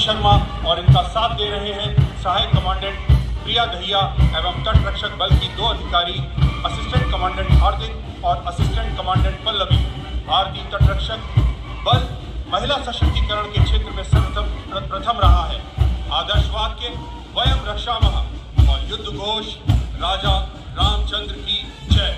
शर्मा और इनका साथ दे रहे हैं सहायक कमांडेंट प्रिया दहिया एवं तट रक्षक बल की 2 अधिकारी असिस्टेंट कमांडेंट हार्दिक और असिस्टेंट कमांडेंट पल्लवी। भारतीय तट रक्षक बल महिला सशक्तिकरण के क्षेत्र में सर्वप्रथम रहा है। आदर्श वाक्य वयम रक्षामः और युद्ध घोष राजा रामचंद्र की जय।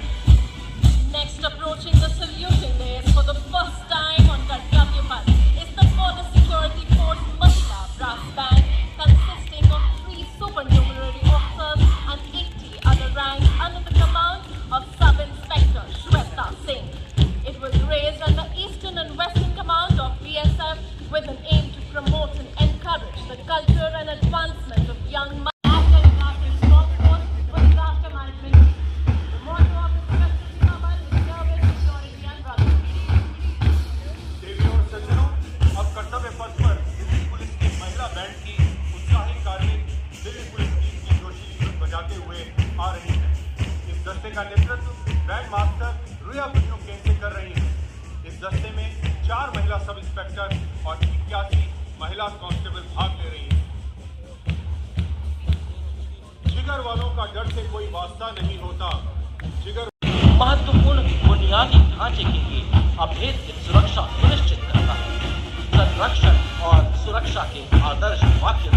Next, approaching the saluting dais for the first time on Kartavya Path is the Border Security Force Mahila Brass Band, consisting of 3 supernumerary officers and 80 other ranks under the command of Sub-Inspector Shweta Singh. It was raised under Eastern and Western Command of BSF with an aim to promote and encourage the culture and advancement of young minds. का नेतृत्व band master रुया बिष्णु केंद्र कर रही है। इस दस्ते में 4 महिला सब इंस्पेक्टर और 81 महिला कांस्टेबल भाग ले रही हैं। जिगर वालों का डर से कोई वास्ता नहीं होता। जिगर महत्वपूर्ण बुनियादी ढांचे के लिए अभेद्य सुरक्षा सुनिश्चित करता है। संरक्षण और सुरक्षा के आदर्श वाक्य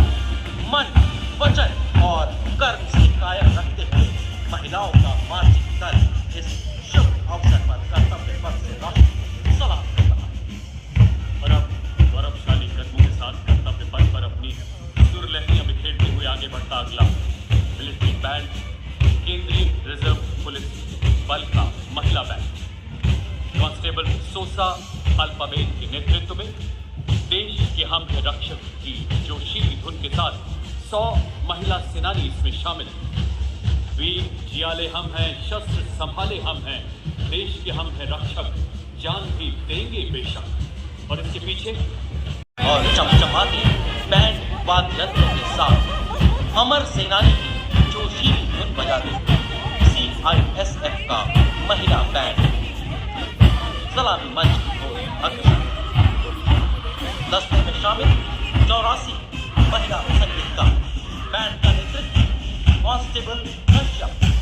मन, वचन और कर्म से कायम रखते हुए महिलाओं का मासिक दल इस शुभ अवसर पर कर्तव्य पथ से राष्ट्र सलाम करता है। और अब गौरवशाली कदमों के साथ कर्तव्य पथ पर अपनी सुरलहरियां बिखेरते हुए आगे बढ़ता अगला मिलिट्री बैंड केंद्रीय रिजर्व पुलिस बल का महिला बैंड कांस्टेबल सोसा अल्पाबेन के नेतृत्व में देश के हम है रक्षक की जोशीली धुन के साथ 100 महिला सेनानी इसमें शामिल हैं। वीर जियाले हम हैं, शस्त्र संभाले हम हैं, देश के हम हैं रक्षक, जान भी देंगे बेशक। और इसके पीछे और चमचमाती बैंड वाद्य यंत्रों के साथ अमर सेनानी की जोशीली धुन बजाते CISF का महिला बैंड सलामी मंच की ओर अग्रसर। दस्ते में शामिल 84 महिला संगीतकार। बैंड का नेतृत्व कांस्टेबल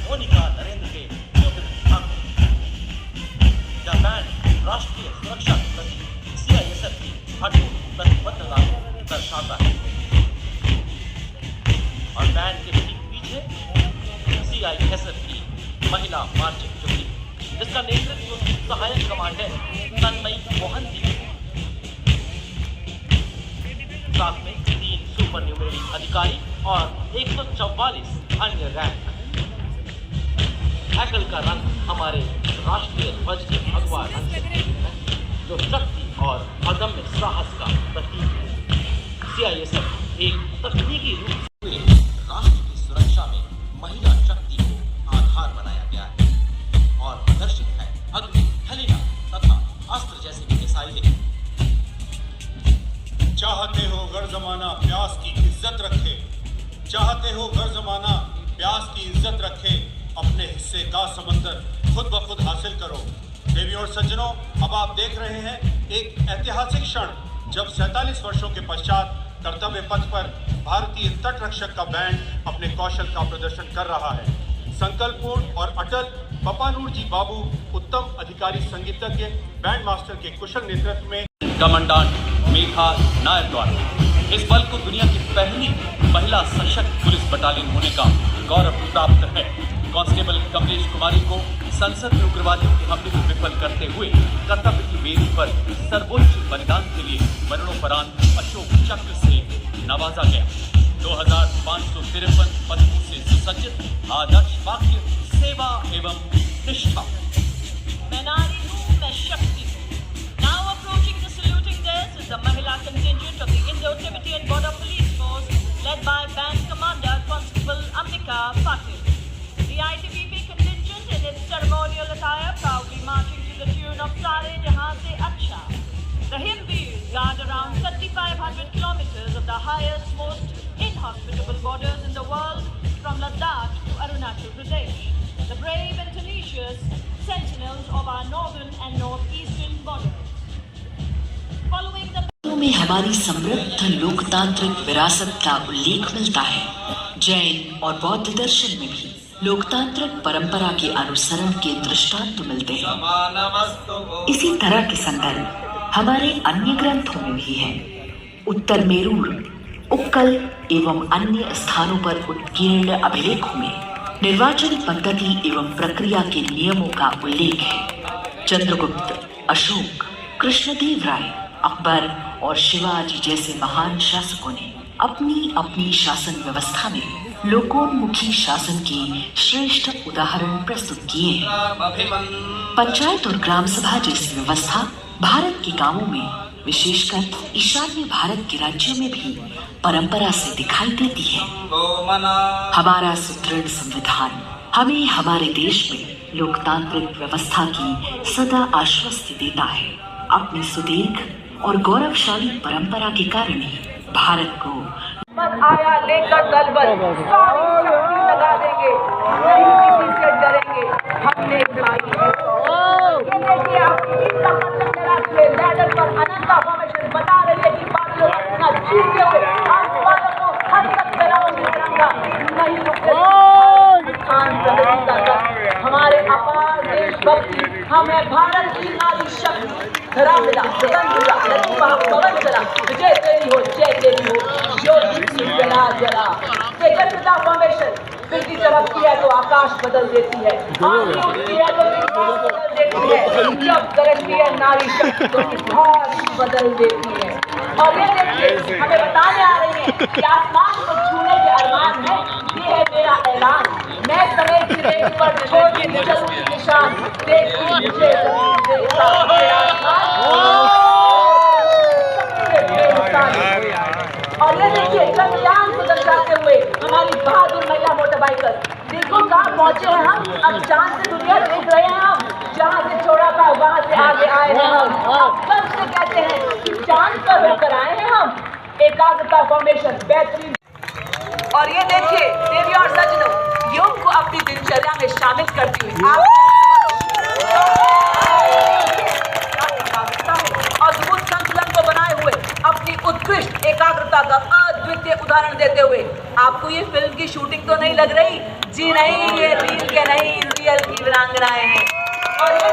मोनिका नरेंद्र के नेतृत्व। यह बैंड राष्ट्रीय सुरक्षा के प्रति CISF की अटूट प्रतिबद्धता को दर्शाता है। और बैंड के ठीक पीछे CISF की महिला मार्चिंग टुकड़ी, जिसका नेतृत्व सहायक कमांडेंट तन्मयी मोहंती। साथ में 3 सुपरन्यूमेरी अधिकारी और 144 अन्य रैंक। हैकल का रंग हमारे राष्ट्रीय ध्वज के भगवा रंग से है, जो शक्ति और अदम्य साहस का प्रतीक है। CISF एक तकनीकी रूप से राष्ट्र की सुरक्षा में महिला शक्ति को आधार बनाया गया है और प्रदर्शित है अग्नि, हेलिना तथा अस्त्र जैसे मिसाइलें। चाहते हो गर जमाना प्यास की इज्जत रखे, चाहते हो गर जमाना प्यास की इज्जत रखे, अपने हिस्से का समंदर खुद ब खुद हासिल करो। देवियों और सज्जनों, अब आप देख रहे हैं एक ऐतिहासिक क्षण जब 47 वर्षों के पश्चात कर्तव्य पथ पर भारतीय तट रक्षक का बैंड अपने कौशल का प्रदर्शन कर रहा है। संकल्पपूर्ण और अटल पपानूर जी बाबू उत्तम अधिकारी संगीतज्ञ बैंड मास्टर के कुशल नेतृत्व में कमांडेंट मेघा नायर द्वारा इस बल को दुनिया की पहली महिला सशक्त पुलिस बटालियन होने का गौरव प्राप्त है। कांस्टेबल कमलेश कुमारी को संसद में उग्रवादियों के हमले को विफल करते हुए कर्तव्य की वेदी पर सर्वोच्च बलिदान के लिए मरणोपरांत अशोक चक्र से नवाजा गया। 2553 पदकों से सुसज्जित आदर्श वाक्य सेवा एवं निष्ठा। मैं नारी हूँ, मैं शक्ति हूँ। Now approaching the saluting dais is the Mahila contingent of the Indo-Tibetan Border Police Force, led by Band Commander Constable Ambika Patil. The ITBP contingent in its ceremonial attire proudly marching to the tune of Sare Jahan Se Acha. The Himveers guard around 3,500 kilometers of the highest, most inhospitable borders in the world, from Ladakh to Arunachal Pradesh. The brave and tenacious sentinels of our northern and northeastern borders. Following the हमारी समृद्ध लोकतांत्रिक विरासत का उल्लेख मिलता है। जैन और बौद्ध दर्शन में भी लोकतांत्रिक परंपरा के अनुसरण के दृष्टांत मिलते हैं। इसी तरह के संदर्भ हमारे अन्य ग्रंथों में भी है। उत्तर मेरूर, उक्कल एवं अन्य स्थानों पर उत्कीर्ण अभिलेखों में निर्वाचन पद्धति एवं प्रक्रिया के नियमों का उल्लेख है। चंद्रगुप्त, अशोक, कृष्णदेव राय, अकबर और शिवाजी जैसे महान शासकों ने अपनी अपनी शासन व्यवस्था में लोकोन्मुखी शासन के श्रेष्ठ उदाहरण प्रस्तुत किए हैं। पंचायत और ग्राम सभा जैसी व्यवस्था भारत के गांवों में, विशेषकर ईशान्य भारत के राज्यों में भी परंपरा से दिखाई देती है। हमारा सुदृढ़ संविधान हमें हमारे देश में लोकतांत्रिक व्यवस्था की सदा आश्वस्ति देता है। अपनी सुदीर्घ और गौरवशाली परंपरा के कारण ही भारत को आया लेकर दलबल सारी शक्ति लगा देंगे, नहीं किसी से डरेंगे, हमने भाई है। ये देखिए अपनी ताकत चलाते हुए लैडर पर अनंता फॉर्मेशन बता रही है कि बादलों को इतना चीरते हुए आसमानों को हर तक फैलाओगे तिरंगा नहीं रुकेगा। हमारे अपार देशभक्ति हमें भारत की नारी शक्ति धरामिला स्वतंत्रता प्रतिभा पवन चला विजय तेरी हो, जय तेरी हो, ज्योति जला जला। तेजस्विता फॉर्मेशन बिजली चमकती है तो आकाश बदल देती है, आंधी उठती है तो इतिहास बदल देती है, जब गरजती है नारी शक्ति तो इतिहास बदल देती है। और ये देखिए हमें बताने आ रही है कि आसमान को छूने के अरमान है, ये है मेरा ऐलान। मैं समय की रेख पर छोड़ के चलूंगी निशान, देखती मुझे जमीन देखता मेरा आसमान। और ये देखिए चंद्रयान को दर्शाते हुए हमारी बहादुर महिला मोटर बाइकर, देखो कहाँ पहुंचे हैं हम। अब चांद से दुनिया देख रहे हैं हम, जहाँ से छोड़ा था वहाँ से आगे आए हैं हम। अब कब से कहते हैं कि चांद पर होकर आए हैं हम। एकाग्रता फॉर्मेशन बेहतरीन। और ये देखिए देवी और सज्जनों, योग को अपनी दिनचर्या में शामिल करती हुई अद्भुत संतुलन को बनाए हुए अपनी उत्कृष्ट एकाग्रता का अद्वितीय उदाहरण देते हुए आपको ये फिल्म की शूटिंग तो नहीं लग रही? जी नहीं, ये रील के नहीं, रियल की वीरांगनाएं हैं। और ये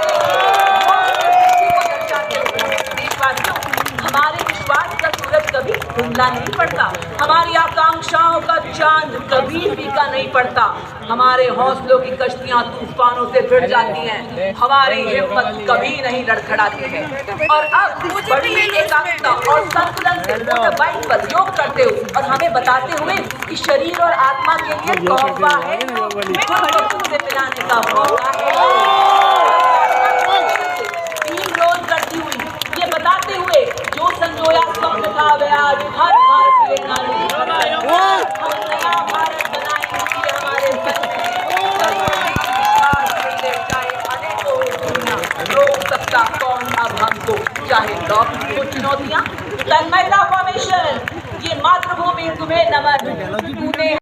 दर्शाते हुए देशवासियों, हमारे विश्वास का सूरज कभी धुंधला नहीं पड़ता, हमारी आकांक्षाओं का चांद कभी फीका नहीं पड़ता, हमारे हौसलों की कश्तियां तूफानों से भिड़ जाती हैं, हमारी हिम्मत कभी नहीं लड़खड़ाती है। और अब बड़ी एकाग्रता और संतुलन से मोटर बाइक पर योग करते हुए और हमें बताते हुए कि शरीर और आत्मा के लिए तोहफा है, खुद से पिलाने का मौका है। करती हुई ये बताते हुए जो संजोया स्वप्न था वह आज हर भारतीय नारी, हम नया भारत बनाएंगे, हमारे अनेकों दुनिया रोक सकता कौन अब हमको, चाहे लौकी को चुनौतियां। तन्मयता फॉर्मेशन, ये मातृभूमि तुम्हें नमन, तूने